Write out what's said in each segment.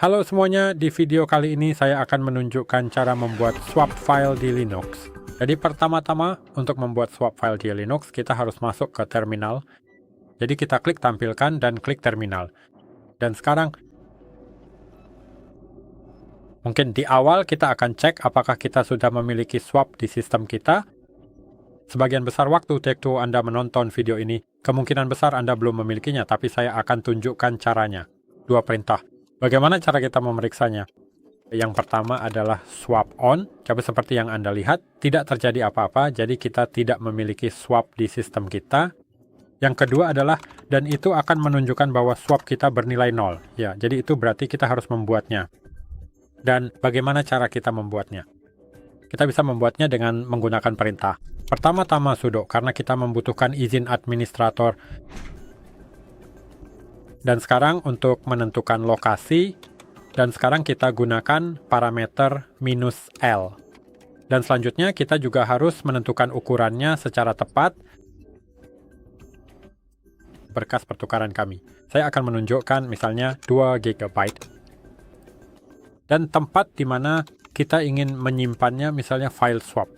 Halo semuanya, di video kali ini saya akan menunjukkan cara membuat swap file di Linux. Jadi pertama-tama, untuk membuat swap file di Linux, kita harus masuk ke terminal. Jadi kita klik tampilkan dan klik terminal. Dan sekarang, mungkin di awal kita akan cek apakah kita sudah memiliki swap di sistem kita. Sebagian besar waktu Anda menonton video ini, kemungkinan besar Anda belum memilikinya, tapi saya akan tunjukkan caranya. Dua perintah. Bagaimana cara kita memeriksanya? Yang pertama adalah swap on, tapi seperti yang Anda lihat, tidak terjadi apa-apa, jadi kita tidak memiliki swap di sistem kita. Yang kedua adalah, dan itu akan menunjukkan bahwa swap kita bernilai 0. Ya, jadi itu berarti kita harus membuatnya. Dan bagaimana cara kita membuatnya? Kita bisa membuatnya dengan menggunakan perintah. Pertama-tama sudo, karena kita membutuhkan izin administrator. Dan sekarang untuk menentukan lokasi, dan sekarang kita gunakan parameter -L. Dan selanjutnya kita juga harus menentukan ukurannya secara tepat. Berkas pertukaran kami. Saya akan menunjukkan misalnya 2 GB. Dan tempat di mana kita ingin menyimpannya misalnya file swap.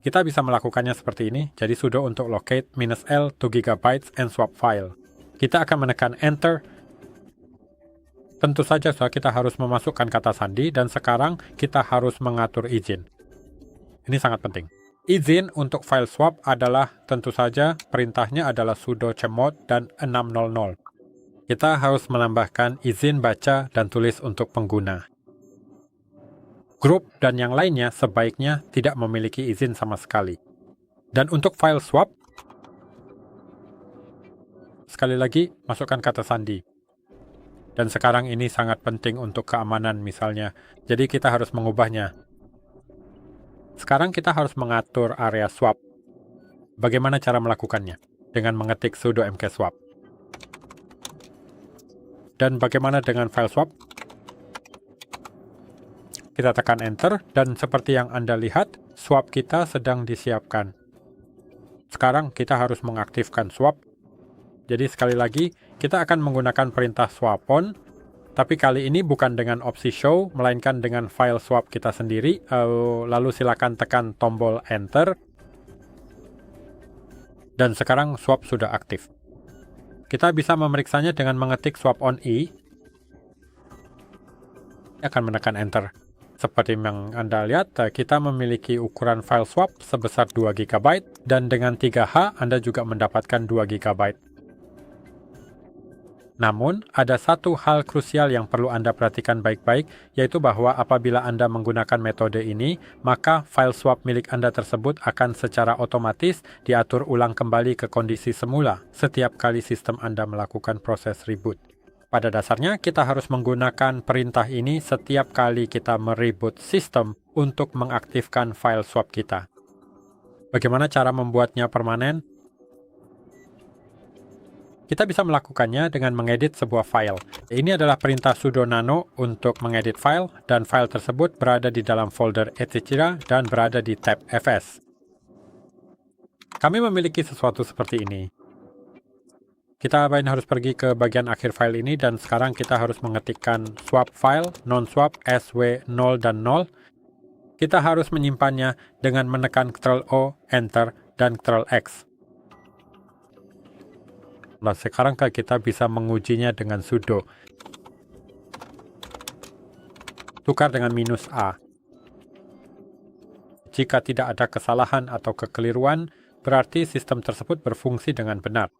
Kita bisa melakukannya seperti ini, jadi sudo untuk locate -L 2 GB and swap file. Kita akan menekan Enter. Tentu saja kita harus memasukkan kata sandi, dan sekarang kita harus mengatur izin. Ini sangat penting. Izin untuk file swap adalah, tentu saja, perintahnya adalah sudo chmod dan 600. Kita harus menambahkan izin baca dan tulis untuk pengguna. Grup dan yang lainnya sebaiknya tidak memiliki izin sama sekali. Dan untuk file swap, sekali lagi, masukkan kata sandi. Dan sekarang ini sangat penting untuk keamanan misalnya. Jadi kita harus mengubahnya. Sekarang kita harus mengatur area swap. Bagaimana cara melakukannya? Dengan mengetik sudo mkswap. Dan bagaimana dengan file swap? Kita tekan Enter, dan seperti yang Anda lihat, swap kita sedang disiapkan. Sekarang kita harus mengaktifkan swap. Jadi sekali lagi, kita akan menggunakan perintah swap on, tapi kali ini bukan dengan opsi show, melainkan dengan file swap kita sendiri. Lalu silakan tekan tombol Enter. Dan sekarang swap sudah aktif. Kita bisa memeriksanya dengan mengetik swap on i. Akan menekan Enter. Seperti yang Anda lihat, kita memiliki ukuran file swap sebesar 2 GB, dan dengan 3H Anda juga mendapatkan 2 GB. Namun, ada satu hal krusial yang perlu Anda perhatikan baik-baik, yaitu bahwa apabila Anda menggunakan metode ini, maka file swap milik Anda tersebut akan secara otomatis diatur ulang kembali ke kondisi semula setiap kali sistem Anda melakukan proses reboot. Pada dasarnya, kita harus menggunakan perintah ini setiap kali kita mereboot sistem untuk mengaktifkan file swap kita. Bagaimana cara membuatnya permanen? Kita bisa melakukannya dengan mengedit sebuah file. Ini adalah perintah sudo nano untuk mengedit file, dan file tersebut berada di dalam folder etc. dan berada di tab fs. Kami memiliki sesuatu seperti ini. Kita harus pergi ke bagian akhir file ini, dan sekarang kita harus mengetikkan swap file, non-swap, sw 0 dan 0. Kita harus menyimpannya dengan menekan Ctrl-O, Enter, dan Ctrl-X. Nah, sekarang kita bisa mengujinya dengan sudo. Tukar dengan -A. Jika tidak ada kesalahan atau kekeliruan, berarti sistem tersebut berfungsi dengan benar.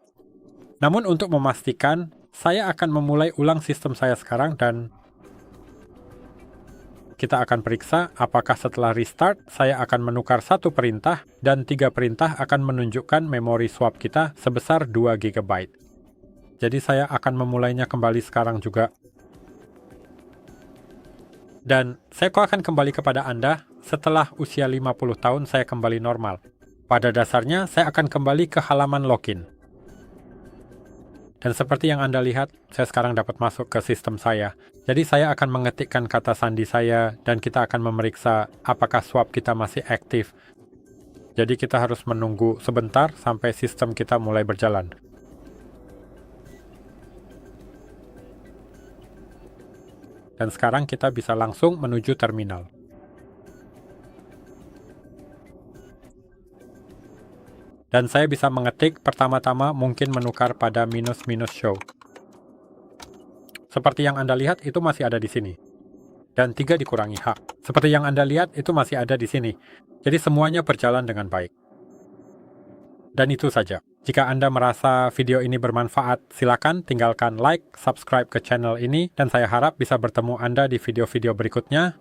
Namun untuk memastikan, saya akan memulai ulang sistem saya sekarang, dan kita akan periksa apakah setelah restart, saya akan menukar satu perintah, dan 3 perintah akan menunjukkan memori swap kita sebesar 2 GB. Jadi saya akan memulainya kembali sekarang juga. Dan saya akan kembali kepada Anda setelah usia 50 tahun saya kembali normal. Pada dasarnya, saya akan kembali ke halaman login. Dan seperti yang Anda lihat, saya sekarang dapat masuk ke sistem saya. Jadi saya akan mengetikkan kata sandi saya, dan kita akan memeriksa apakah swap kita masih aktif. Jadi kita harus menunggu sebentar sampai sistem kita mulai berjalan. Dan sekarang kita bisa langsung menuju terminal. Dan saya bisa mengetik pertama-tama mungkin menukar pada minus show. Seperti yang Anda lihat itu masih ada di sini. Dan 3 dikurangi H. Seperti yang Anda lihat itu masih ada di sini. Jadi semuanya berjalan dengan baik. Dan itu saja. Jika Anda merasa video ini bermanfaat, silakan tinggalkan like, subscribe ke channel ini, dan saya harap bisa bertemu Anda di video-video berikutnya.